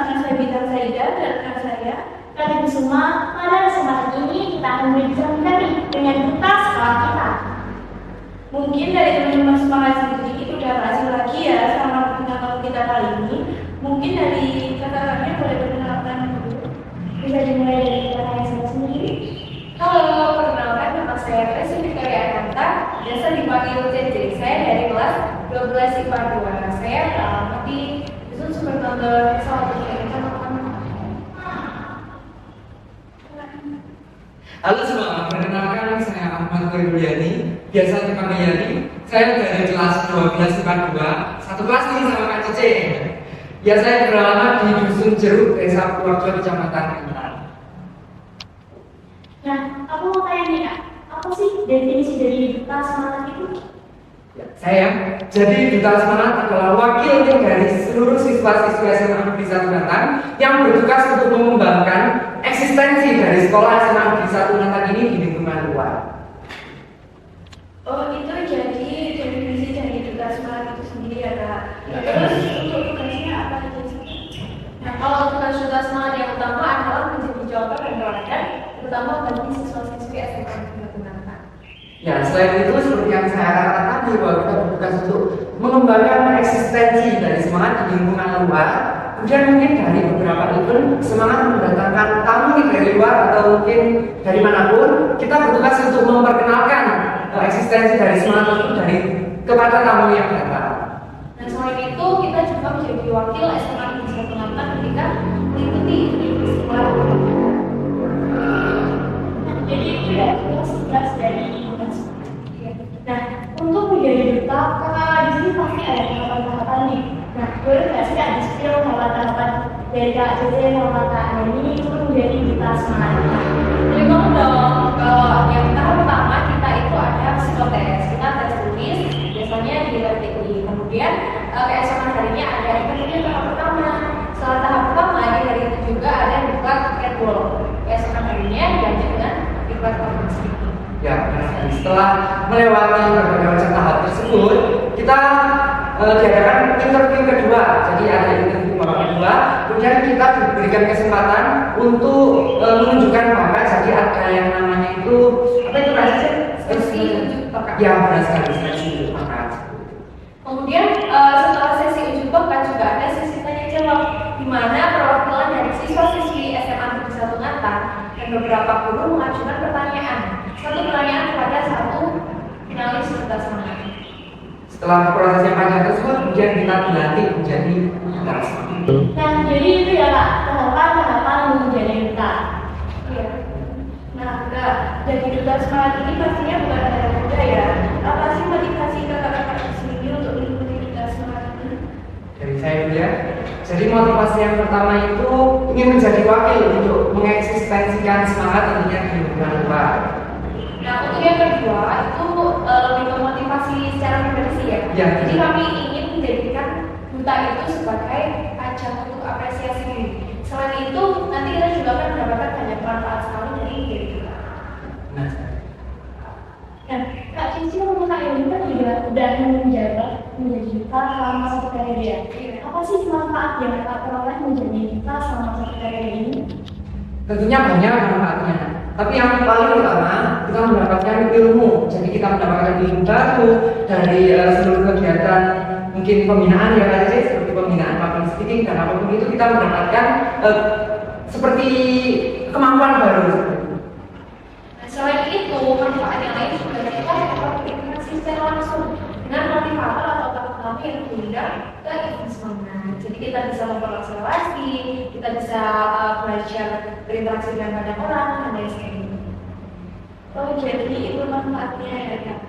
nama saya Bintang Saida dan rekan saya kami semua. Pada kesempatan ini kita akan berbincang dengan duta sekolah kita. Mungkin dari teman-teman semangat sendiri udah gak asing lagi ya sama perkenalan kita kali ini. Mungkin dari kakak-kakaknya boleh perkenalkan dulu. Bisa dimulai dari kakak saya sendiri. Halo, perkenalkan nama saya Resi Victoria Ananta, biasa dipanggil CC. Saya dari kelas 12 IPA 2. Saya beralamat di Dusun Sumbertondo, Desa Watuja, Kecamatan. Halo semua, perkenalkan saya Ahmad Koyuliani, biasa dipanggil Yani. Saya dari kelas 12 IPA 2, satu kelas nih sama Kak Cece. Ya, saya beralamat di Dusun Jeruk, Desa Purworejo, Kecamatan Kental. Nah, aku mau tanya nih Kak, apa sih definisi dari duta semangat itu? Saya jadi duta semangat adalah wakil dari seluruh siswa-siswi SMA Negeri 1 Natang yang bertugas untuk mengembangkan eksistensi dari sekolah SMA Negeri 1 Natang ini di lingkungan luar. Oh, itu jadi definisi dari duta semangat itu sendiri ya Kak. Terus untuk tugasnya apa aja sih? Nah, kalau tugas-tugas semangat yang utama adalah menjadi contoh dan teladan, terutama bagi siswa-siswi SMA Negeri 1 Natang. Ya, selain itu seperti yang saya katakan tadi bahwa kita bertugas untuk mengembangkan eksistensi dari semangat di lingkungan luar. Kemudian mungkin dari beberapa event semangat mendatangkan tamu dari luar atau mungkin dari manapun, kita bertugas untuk memperkenalkan eksistensi dari semangat itu dari kepada tamu yang datang. Dan selain itu, kita juga menjadi wakil SMA Negeri 1 Natang ketika mengikuti event festival. Jadi itu ya, tugas dari duta. Nah, untuk menjadi duta, kakak di sini pasti ada tahapan-tahapan nih. Nah, boleh nggak sih ada skill tahapan-tahapan dari Kak Cece sama Kak Ani untuk menjadi duta semangat? Jadi mau dong, kalau yang tahap pertama kita itu ada psikotes, kita tes tulis, biasanya di RTI. Kemudian keesokan harinya ada interview tahap pertama. Setelah tahap pertama di hari itu juga ada diklat catwalk. Keesokan harinya dilanjut dengan diklat public speaking. Ya, benar sekali. Setelah melewati berbagai macam tahap tersebut, kita diadakan interview kedua. Jadi ada interview kedua, kemudian kita diberikan kesempatan untuk menunjukkan bakat. Jadi ada yang namanya itu apa itu rasanya? Sesi uji bakat. Ya, benar sekali, sesi uji bakat. Kemudian setelah sesi uji bakat juga ada sesi tanya jawab, di mana perwakilan dari siswa-siswi SMA Negeri 1 Natang dan beberapa guru mengajukan pertanyaan. Satu pertanyaan kepada satu finalis duta semangat. Setelah proses yang panjang tersebut, kemudian kita dilantik menjadi duta semangat. Nah, jadi itu ya Kak, tahapan-tahapan menjadi duta. Iya. Nah, Kak, jadi duta semangat ini pastinya bukan hal yang mudah ya. Apa sih motivasi kakak-kakak di sini untuk mengikuti duta semangat ini? Dari saya dulu ya. Jadi motivasi yang pertama itu ingin menjadi wakil untuk mengeksistensikan semangat tentunya di lingkungan luar. Nah, untuk yang kedua itu lebih ke motivasi secara pribadi sih ya. Ya. Jadi kami ingin menjadikan duta itu sebagai ajang untuk apresiasi diri. Selain itu, nanti kita juga akan mendapatkan banyak manfaat sekali dari menjadi duta. Nah, Nah, Kak Cici sama Kak Yuli kan juga udah menjabat menjadi duta selama satu periode. Apa sih manfaat yang Kak peroleh menjadi duta selama satu periode ini? tentunya banyak manfaatnya. Tapi yang paling utama kita mendapatkan ilmu. Jadi kita mendapatkan ilmu baru dari seluruh kegiatan mungkin pembinaan ya Kak Cece, seperti pembinaan public speaking dan apapun itu kita mendapatkan seperti kemampuan baru. Nah, selain itu, manfaat yang lain juga kita dapat berinteraksi secara langsung dengan motivator atau tamu yang diundang ke event semangat. Jadi kita bisa memperluas relasi, kita bisa belajar berinteraksi dengan banyak orang dan lain sebagainya. Oh, jadi itu manfaatnya ya Kak.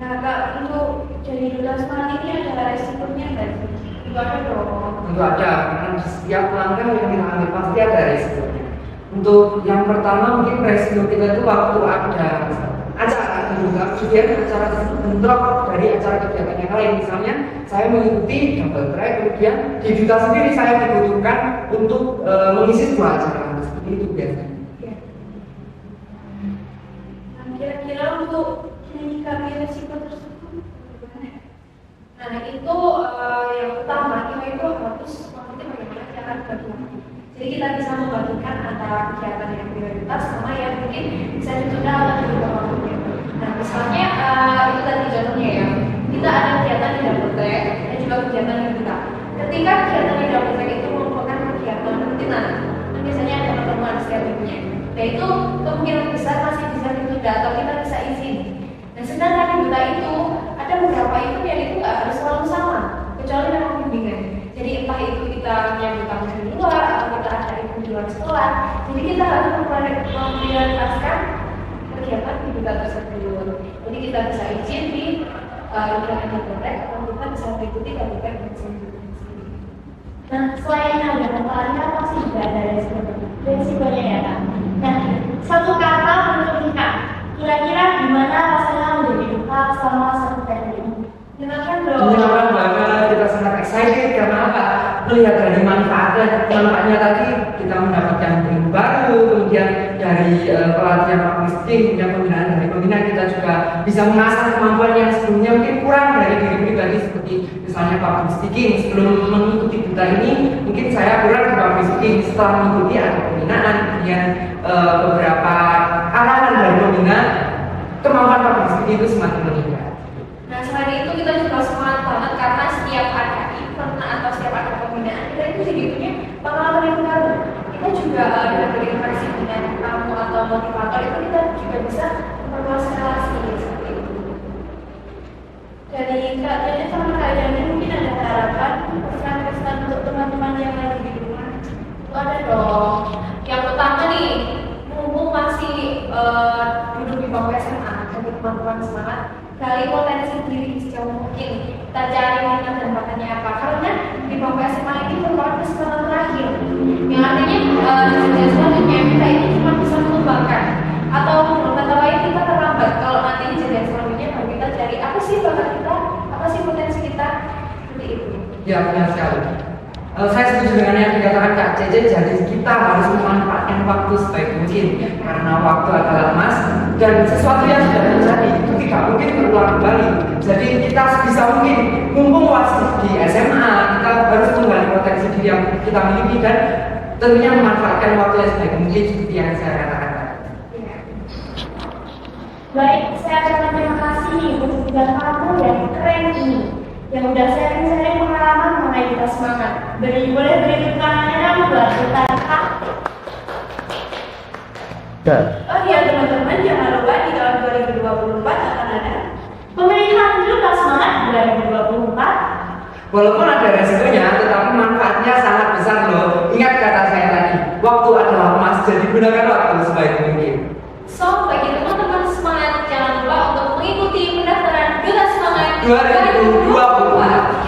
Nah Kak, untuk jadi duta semangat ini ada resikonya nggak sih? Itu ada dong. Tentu ada, karena di setiap langkah yang kita ambil pasti ada resikonya. Untuk yang pertama mungkin resiko kita itu waktu ada acara kemudian acara tersebut bentrok dari acara kegiatan yang lain. Misalnya saya mengikuti double track, kemudian di duta sendiri saya dibutuhkan untuk mengisi sebuah acara seperti itu biasanya. Ya. Nah, kira-kira untuk menyikapi resiko tersebut bagaimana? Nah, itu yang pertama kita itu harus mengerti bagaimana cara bagi-bagi. Jadi kita bisa membagikan antara kegiatan yang prioritas sama yang mungkin bisa ditunda atau diubah waktunya. Nah, misalnya itu tadi contohnya ya, kita ada kegiatan di dapur teh dan juga kegiatan di kita. Ketika kegiatan di dapur teh itu merupakan kegiatan rutinan, dan biasanya ada pertemuan setiap minggunya. Nah itu kemungkinan besar masih bisa ditunda atau kita bisa izin. Dan sedangkan di buta itu ada beberapa event yang itu nggak harus selalu sama, kecuali memang bimbingan. Jadi entah itu kita menyambut tamu di luar atau kita ada event di luar sekolah. Jadi kita harus memprioritaskan kegiatan di buta tersebut. Jadi kita bisa izin di kegiatan KBPEK atau kita bisa mengikuti KBPEK bersama. Nah, selain ada manfaatnya pasti juga ada resikonya ya Kak. Nah, satu kata menurut kita, kira-kira gimana rasanya menjadi duta selama satu tahun ini? Silakan dong. Menyenangkan banget, kita sangat excited karena apa? Melihat dari manfaatnya tadi kita mendapatkan ilmu baru, kemudian dari pelatihan public speaking, kemudian pembinaan dari pembina kita juga bisa mengasah kemampuan yang sebelumnya mungkin kurang dari diri pribadi seperti misalnya public speaking. Sebelum mengikuti duta ini, mungkin saya kurang di public speaking. Setelah mengikuti ada pembinaan, kemudian beberapa arahan dari pembina, kemampuan public speaking itu semakin meningkat. Nah selain itu kita juga semangat banget karena setiap ada event atau setiap ada pembinaan kita itu jadi punya pengalaman yang baru. Kita juga dengan berinteraksi dengan tamu atau motivator itu kita juga bisa memperluas relasi seperti itu. Dari Kak Jaja sama Kak Jani mungkin ada harapan pesan-pesan untuk teman-teman yang lagi di rumah. Itu ada dong. Yang pertama nih, mumpung masih duduk di bangku SMA, jadi teman-teman semangat. Gali potensi diri sejauh mungkin. Kita cari minat dan bakatnya apa. Karena di bangku SMA ini merupakan kesempatan terakhir. Yang artinya di selanjutnya kita ini cuma bisa mengembangkan. Atau menurut kata lain kita terlambat. Kalau nanti kejadian selanjutnya baru kita cari apa sih bakat kita, apa sih potensi kita. Seperti itu. Ya benar sekali. Saya setuju dengan yang dikatakan Kak Cece, jadi kita harus memanfaatkan waktu sebaik mungkin karena waktu adalah emas dan sesuatu yang sudah terjadi itu tidak mungkin terulang kembali. Jadi kita sebisa mungkin mumpung masih di SMA kita harus menggali potensi diri yang kita miliki dan tentunya memanfaatkan waktu yang sebaik mungkin seperti yang saya katakan. Baik, saya ucapkan terima kasih untuk tiga kamu yang keren ini yang udah sharing-sharing pengalaman mengenai kita semangat. Boleh beri tepuk tangannya dong buat kita Kak. Oh iya teman-teman, jangan lupa di tahun 2024 akan ada pemilihan Duta Semangat 2024. Walaupun ada resikonya, tetapi manfaatnya sangat besar loh. Ingat kata saya tadi, waktu adalah emas, jadi gunakan waktu sebaik mungkin. So, bagi teman-teman semangat, jangan lupa untuk mengikuti pendaftaran Duta Semangat 2024.